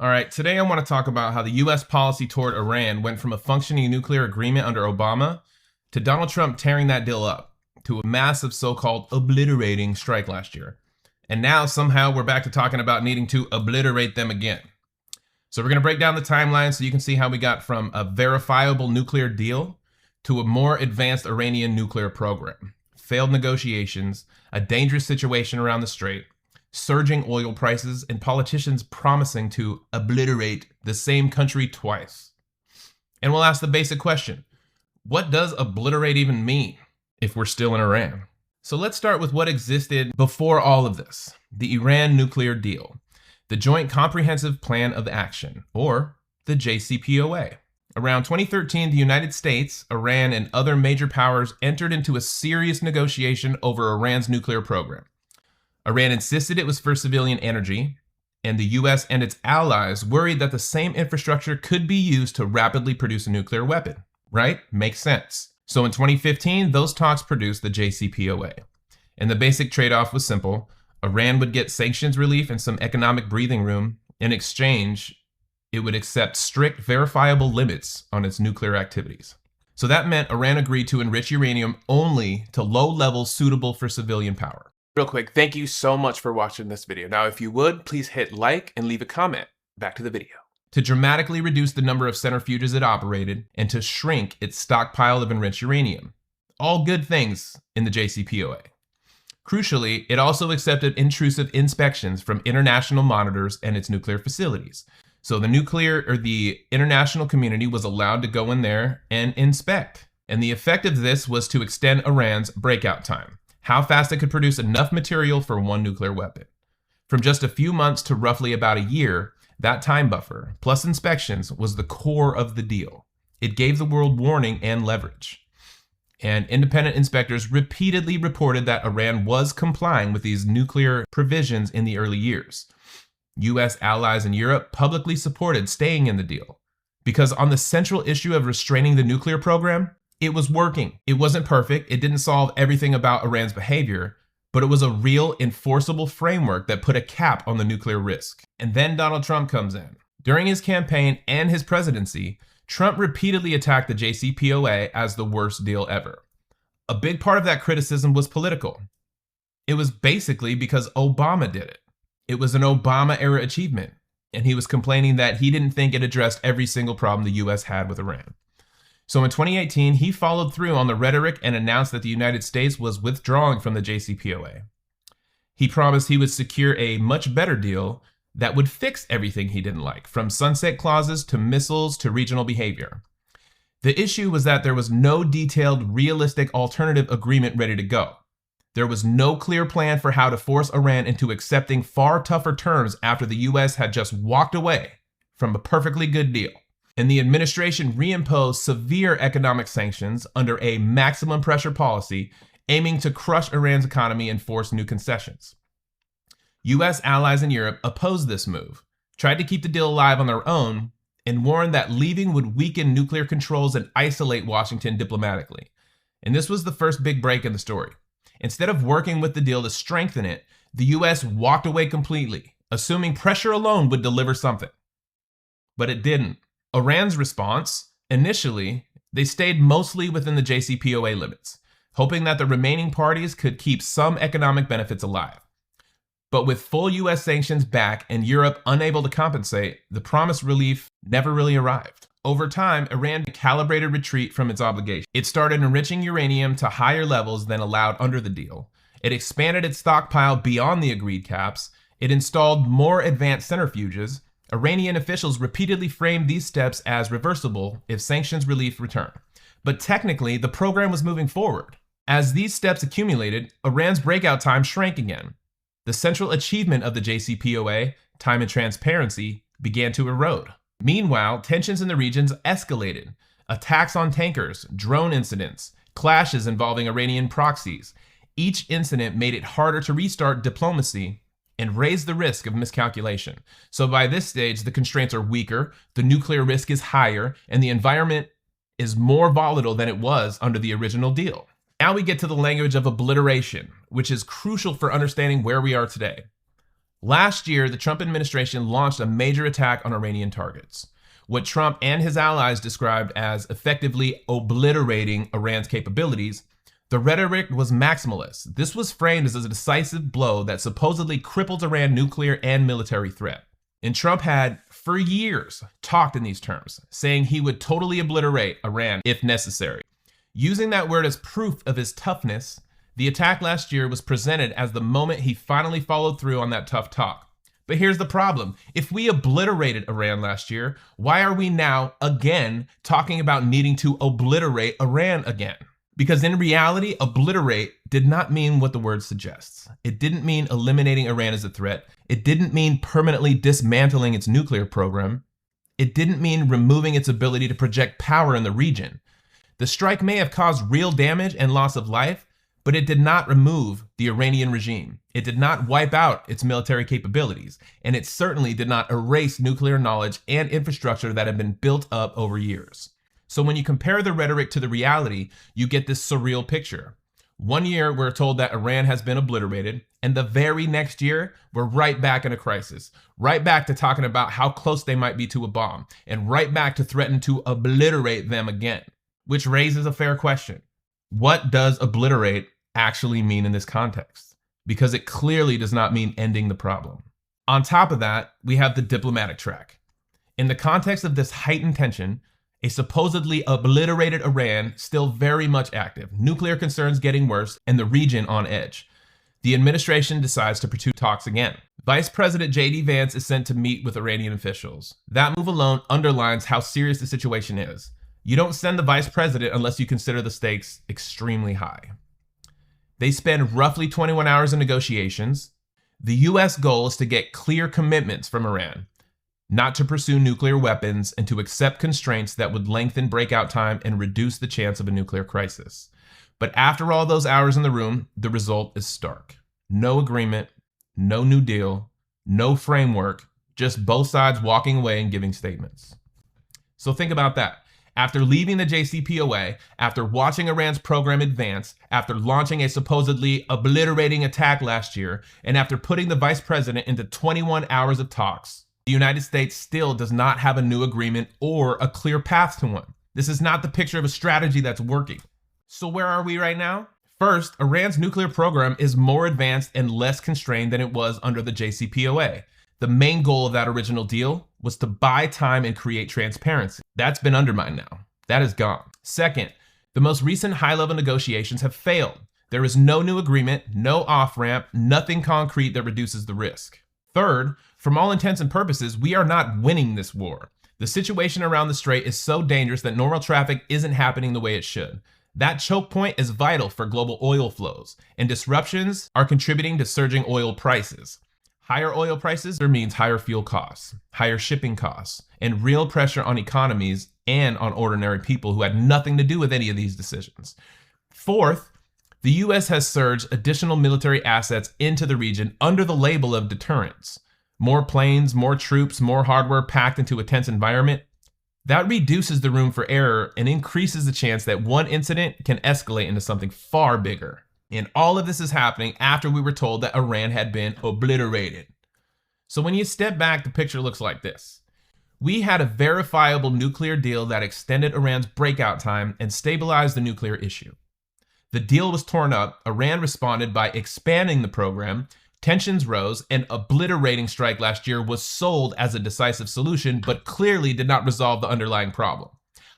All right, today I want to talk about how the US policy toward Iran went from a functioning nuclear agreement under Obama to Donald Trump tearing that deal up to a massive so-called obliterating strike last year. And now somehow we're back to talking about needing to obliterate them again. So we're going to break down the timeline so you can see how we got from a verifiable nuclear deal to a more advanced Iranian nuclear program, failed negotiations, a dangerous situation around the Strait, surging oil prices, and politicians promising to obliterate the same country twice. And we'll ask the basic question, what does obliterate even mean if we're still in Iran? So let's start with what existed before all of this, the Iran nuclear deal, the Joint Comprehensive Plan of Action, or the JCPOA. Around 2013, the United States, Iran, and other major powers entered into a serious negotiation over Iran's nuclear program. Iran insisted it was for civilian energy, and the US and its allies worried that the same infrastructure could be used to rapidly produce a nuclear weapon, right? Makes sense. So in 2015, those talks produced the JCPOA. And the basic trade-off was simple. Iran would get sanctions relief and some economic breathing room. In exchange, it would accept strict verifiable limits on its nuclear activities. So that meant Iran agreed to enrich uranium only to low levels suitable for civilian power. Real quick, thank you so much for watching this video. Now, if you would, please hit like and leave a comment. Back to the video. To dramatically reduce the number of centrifuges it operated and to shrink its stockpile of enriched uranium. All good things in the JCPOA. Crucially, it also accepted intrusive inspections from international monitors and its nuclear facilities. So the international community was allowed to go in there and inspect. And the effect of this was to extend Iran's breakout time, how fast it could produce enough material for one nuclear weapon. From just a few months to roughly about a year, that time buffer, plus inspections, was the core of the deal. It gave the world warning and leverage. And independent inspectors repeatedly reported that Iran was complying with these nuclear provisions in the early years. US allies in Europe publicly supported staying in the deal, because on the central issue of restraining the nuclear program, it was working. It wasn't perfect. It didn't solve everything about Iran's behavior, but it was a real enforceable framework that put a cap on the nuclear risk. And then Donald Trump comes in. During his campaign and his presidency, Trump repeatedly attacked the JCPOA as the worst deal ever. A big part of that criticism was political. It was basically because Obama did it. It was an Obama-era achievement, and he was complaining that he didn't think it addressed every single problem the US had with Iran. So in 2018, he followed through on the rhetoric and announced that the United States was withdrawing from the JCPOA. He promised he would secure a much better deal that would fix everything he didn't like, from sunset clauses to missiles to regional behavior. The issue was that there was no detailed, realistic alternative agreement ready to go. There was no clear plan for how to force Iran into accepting far tougher terms after the US had just walked away from a perfectly good deal. And the administration reimposed severe economic sanctions under a maximum pressure policy aiming to crush Iran's economy and force new concessions. US allies in Europe opposed this move, tried to keep the deal alive on their own, and warned that leaving would weaken nuclear controls and isolate Washington diplomatically. And this was the first big break in the story. Instead of working with the deal to strengthen it, the US walked away completely, assuming pressure alone would deliver something. But it didn't. Iran's response, initially, they stayed mostly within the JCPOA limits, hoping that the remaining parties could keep some economic benefits alive. But with full US sanctions back and Europe unable to compensate, the promised relief never really arrived. Over time, Iran calibrated retreat from its obligation. It started enriching uranium to higher levels than allowed under the deal. It expanded its stockpile beyond the agreed caps. It installed more advanced centrifuges. Iranian officials repeatedly framed these steps as reversible if sanctions relief returned. But technically, the program was moving forward. As these steps accumulated, Iran's breakout time shrank again. The central achievement of the JCPOA, time and transparency, began to erode. Meanwhile, tensions in the regions escalated. Attacks on tankers, drone incidents, clashes involving Iranian proxies. Each incident made it harder to restart diplomacy and raise the risk of miscalculation. So by this stage, the constraints are weaker, the nuclear risk is higher, and the environment is more volatile than it was under the original deal. Now we get to the language of obliteration, which is crucial for understanding where we are today. Last year, the Trump administration launched a major attack on Iranian targets, what Trump and his allies described as effectively obliterating Iran's capabilities. The rhetoric was maximalist. This was framed as a decisive blow that supposedly crippled Iran's nuclear and military threat. And Trump had, for years, talked in these terms, saying he would totally obliterate Iran if necessary. Using that word as proof of his toughness, the attack last year was presented as the moment he finally followed through on that tough talk. But here's the problem. If we obliterated Iran last year, why are we now, again, talking about needing to obliterate Iran again? Because in reality, obliterate did not mean what the word suggests. It didn't mean eliminating Iran as a threat. It didn't mean permanently dismantling its nuclear program. It didn't mean removing its ability to project power in the region. The strike may have caused real damage and loss of life, but it did not remove the Iranian regime. It did not wipe out its military capabilities, and it certainly did not erase nuclear knowledge and infrastructure that had been built up over years. So when you compare the rhetoric to the reality, you get this surreal picture. One year, we're told that Iran has been obliterated, and the very next year, we're right back in a crisis, right back to talking about how close they might be to a bomb, and right back to threaten to obliterate them again, which raises a fair question. What does obliterate actually mean in this context? Because it clearly does not mean ending the problem. On top of that, we have the diplomatic track. In the context of this heightened tension, a supposedly obliterated Iran still very much active, nuclear concerns getting worse, and the region on edge. The administration decides to pursue talks again. Vice President J.D. Vance is sent to meet with Iranian officials. That move alone underlines how serious the situation is. You don't send the vice president unless you consider the stakes extremely high. They spend roughly 21 hours in negotiations. The U.S. goal is to get clear commitments from Iran, not to pursue nuclear weapons and to accept constraints that would lengthen breakout time and reduce the chance of a nuclear crisis. But after all those hours in the room, the result is stark. No agreement, no new deal, no framework, just both sides walking away and giving statements. So think about that. After leaving the JCPOA, after watching Iran's program advance, after launching a supposedly obliterating attack last year, and after putting the vice president into 21 hours of talks, the United States still does not have a new agreement or a clear path to one. This is not the picture of a strategy that's working. So where are we right now? First, Iran's nuclear program is more advanced and less constrained than it was under the JCPOA. The main goal of that original deal was to buy time and create transparency. That's been undermined now. That is gone. Second, the most recent high-level negotiations have failed. There is no new agreement, no off-ramp, nothing concrete that reduces the risk. Third, from all intents and purposes, we are not winning this war. The situation around the Strait is so dangerous that normal traffic isn't happening the way it should. That choke point is vital for global oil flows, and disruptions are contributing to surging oil prices. Higher oil prices means higher fuel costs, higher shipping costs, and real pressure on economies and on ordinary people who had nothing to do with any of these decisions. Fourth, the U.S. has surged additional military assets into the region under the label of deterrence. More planes, more troops, more hardware packed into a tense environment. That reduces the room for error and increases the chance that one incident can escalate into something far bigger. And all of this is happening after we were told that Iran had been obliterated. So when you step back, the picture looks like this. We had a verifiable nuclear deal that extended Iran's breakout time and stabilized the nuclear issue. The deal was torn up. Iran responded by expanding the program. Tensions rose, and obliterating strike last year was sold as a decisive solution, but clearly did not resolve the underlying problem.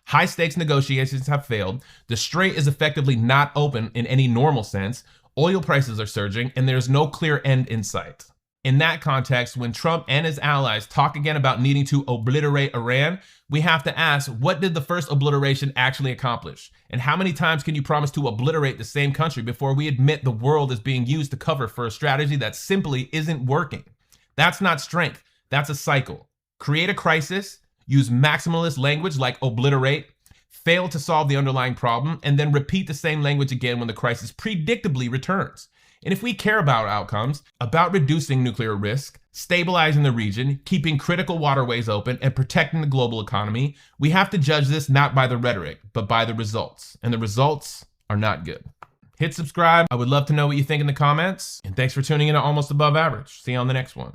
High-stakes negotiations have failed. The Strait is effectively not open in any normal sense. Oil prices are surging, and there's no clear end in sight. In that context, when Trump and his allies talk again about needing to obliterate Iran, we have to ask, what did the first obliteration actually accomplish? And how many times can you promise to obliterate the same country before we admit the world is being used to cover for a strategy that simply isn't working? That's not strength. That's a cycle. Create a crisis, use maximalist language like obliterate, fail to solve the underlying problem, and then repeat the same language again when the crisis predictably returns. And if we care about outcomes, about reducing nuclear risk, stabilizing the region, keeping critical waterways open, and protecting the global economy, we have to judge this not by the rhetoric, but by the results. And the results are not good. Hit subscribe. I would love to know what you think in the comments. And thanks for tuning in to Almost Above Average. See you on the next one.